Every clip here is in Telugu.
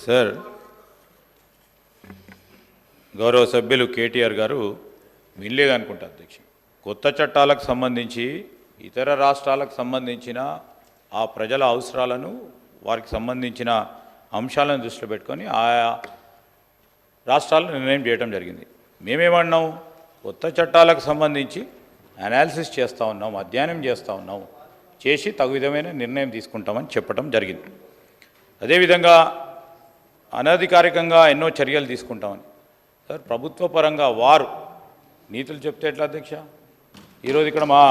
సార్, గౌరవ సభ్యులు కేటీఆర్ గారు వినలేదు అనుకుంటా అధ్యక్ష. కొత్త చట్టాలకు సంబంధించి ఇతర రాష్ట్రాలకు సంబంధించిన ఆ ప్రజల అవసరాలను వారికి సంబంధించిన అంశాలను దృష్టిలో పెట్టుకొని ఆయా రాష్ట్రాలు నిర్ణయం చేయడం జరిగింది. మేమేమన్నాం, కొత్త చట్టాలకు సంబంధించి అనాలిసిస్ చేస్తూ ఉన్నాం, అధ్యయనం చేస్తూ ఉన్నాం, చేసి తగు విధమైన నిర్ణయం తీసుకుంటామని చెప్పడం జరిగింది. అదేవిధంగా అనధికారికంగా ఎన్నో చర్యలు తీసుకుంటామని. సార్, ప్రభుత్వ పరంగా వారు నీతులు చెప్తే ఎట్లా అధ్యక్ష? ఈరోజు ఇక్కడ మా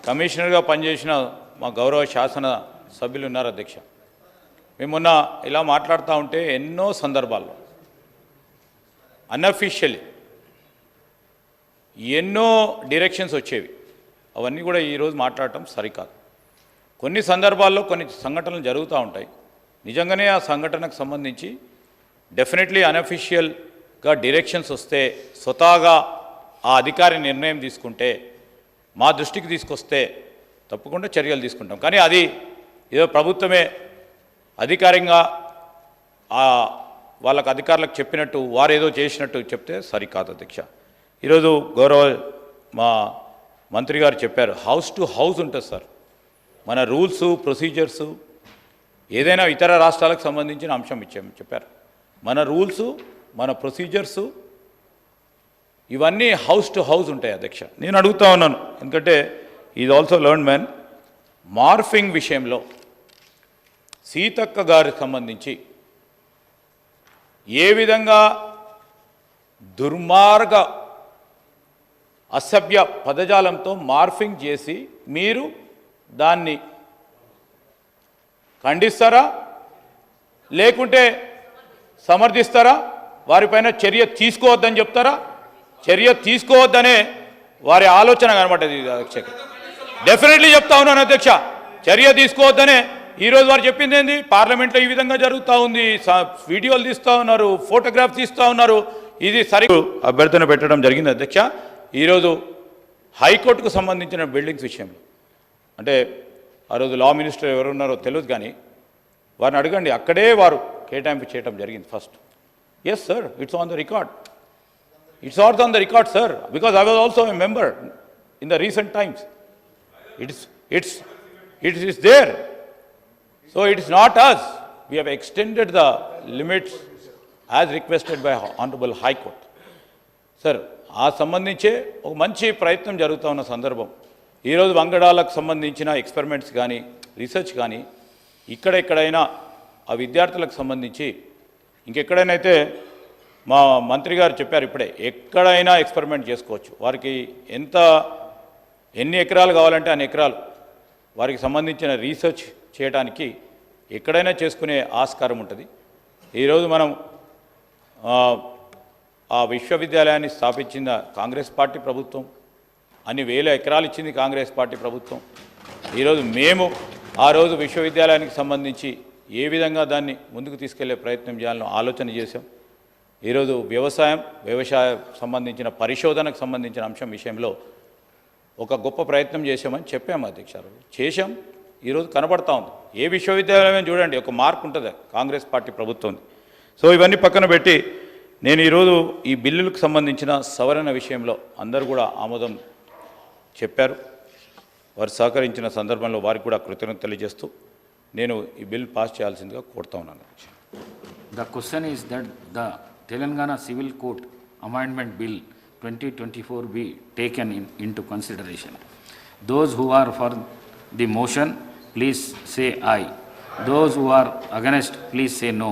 కమిషనర్గా పనిచేసిన మా గౌరవ శాసన సభ్యులు ఉన్నారు అధ్యక్ష. మేము మొన్న ఇలా మాట్లాడుతూ ఉంటే ఎన్నో సందర్భాల్లో అన్అఫీషియల్లీ ఎన్నో డైరెక్షన్స్ వచ్చేవి. అవన్నీ కూడా ఈరోజు మాట్లాడటం సరికాదు. కొన్ని సందర్భాల్లో కొన్ని సంఘటనలు జరుగుతూ ఉంటాయి. నిజంగానే ఆ సంఘటనకు సంబంధించి డెఫినెట్లీ అన్అఫీషియల్గా డైరెక్షన్స్ వస్తే, స్వతహాగా ఆ అధికారి నిర్ణయం తీసుకుంటే, మా దృష్టికి తీసుకొస్తే తప్పకుండా చర్యలు తీసుకుంటాం. కానీ అది ఏదో ప్రభుత్వమే అధికారికంగా వాళ్ళకు అధికారులకు చెప్పినట్టు, వారు ఏదో చేసినట్టు చెప్తే సరికాదు అధ్యక్ష. ఈరోజు గౌరవ మా మంత్రి గారు చెప్పారు, హౌస్ టు హౌస్ ఉంటుంది సార్. మన రూల్స్ ప్రొసీజర్సు ఏదైనా ఇతర రాష్ట్రాలకు సంబంధించిన అంశం చెప్పారు. మన రూల్సు, మన ప్రొసీజర్సు ఇవన్నీ హౌస్ టు హౌస్ ఉంటాయి అధ్యక్ష. నేను అడుగుతా ఉన్నాను, ఎందుకంటే is also learn man. Morphing విషయంలో సీతక్క గారికి సంబంధించి ఏ విధంగా దుర్మార్గ అసభ్య పదజాలంతో మార్ఫింగ్ చేసి మీరు దాన్ని ఖండిస్తారా, లేకుంటే సమర్థిస్తారా? వారిపైన చర్య తీసుకోవద్దని చెప్తారా? చర్య తీసుకోవద్దనే వారి ఆలోచన కనబడ్డది అధ్యక్ష. డెఫినెట్లీ చెప్తా ఉన్నాను అధ్యక్ష, చర్య తీసుకోవద్దనే ఈరోజు వారు చెప్పింది ఏంది? పార్లమెంట్లో ఈ విధంగా జరుగుతూ ఉంది, వీడియోలు తీస్తూ ఉన్నారు, ఫోటోగ్రాఫ్ తీస్తూ ఉన్నారు. ఇది సరి అభ్యర్థన పెట్టడం జరిగింది అధ్యక్ష. ఈరోజు హైకోర్టుకు సంబంధించిన బిల్డింగ్స్ విషయంలో, అంటే ఆ రోజు లా మినిస్టర్ ఎవరున్నారో తెలియదు, కానీ వారిని అడగండి, అక్కడే వారు కేటాయింపు చేయడం జరిగింది first. Yes sir, it's on the record. It's not on the record, sir, because I was also a member in the recent times. It is there. So it is not us. We have extended the limits as requested by Honorable High Court. Sir, ఆ సంబంధించే ఒక మంచి ప్రయత్నం జరుగుతూ ఉన్న సందర్భం. ఈరోజు వంగడాలకు సంబంధించిన ఎక్స్పెరిమెంట్స్ కానీ, రీసెర్చ్ కానీ ఇక్కడెక్కడైనా ఆ విద్యార్థులకు సంబంధించి ఇంకెక్కడైనా అయితే మా మంత్రి గారు చెప్పారు ఇప్పుడే, ఎక్కడైనా ఎక్స్పెరిమెంట్ చేసుకోవచ్చు. వారికి ఎన్ని ఎకరాలు కావాలంటే అన్ని ఎకరాలు వారికి సంబంధించిన రీసెర్చ్ చేయడానికి ఎక్కడైనా చేసుకునే ఆస్కారం ఉంటుంది. ఈరోజు మనం ఆ విశ్వవిద్యాలయాన్ని స్థాపించిన కాంగ్రెస్ పార్టీ ప్రభుత్వం, అన్ని వేల ఎకరాలు ఇచ్చింది కాంగ్రెస్ పార్టీ ప్రభుత్వం. ఈరోజు మేము ఆ రోజు విశ్వవిద్యాలయానికి సంబంధించి ఏ విధంగా దాన్ని ముందుకు తీసుకెళ్లే ప్రయత్నం చేయాలని ఆలోచన చేశాం. ఈరోజు వ్యవసాయ సంబంధించిన పరిశోధనకు సంబంధించిన అంశం విషయంలో ఒక గొప్ప ప్రయత్నం చేశామని చెప్పాము అధ్యక్ష. చేశాం, ఈరోజు కనబడతా ఉంది. ఏ విశ్వవిద్యాలయం చూడండి, ఒక మార్క్ ఉంటుంది కాంగ్రెస్ పార్టీ ప్రభుత్వం. సో ఇవన్నీ పక్కన పెట్టి నేను ఈరోజు ఈ బిల్లులకు సంబంధించిన సవరణ విషయంలో అందరూ కూడా ఆమోదం చెప్పారు. వారు సహకరించిన సందర్భంలో వారికి కూడా కృతజ్ఞత తెలియజేస్తూ నేను ఈ బిల్ పాస్ చేయాల్సిందిగా కోరుతా ఉన్నాను. The question is that the Telangana Civil Code Amendment Bill 2024 be taken into consideration. Those who are for the motion, please say aye. Those who are against, please say no.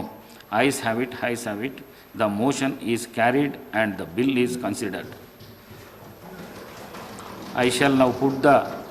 Ayes have it, ayes have it. The motion is carried and the bill is considered. I shall now put the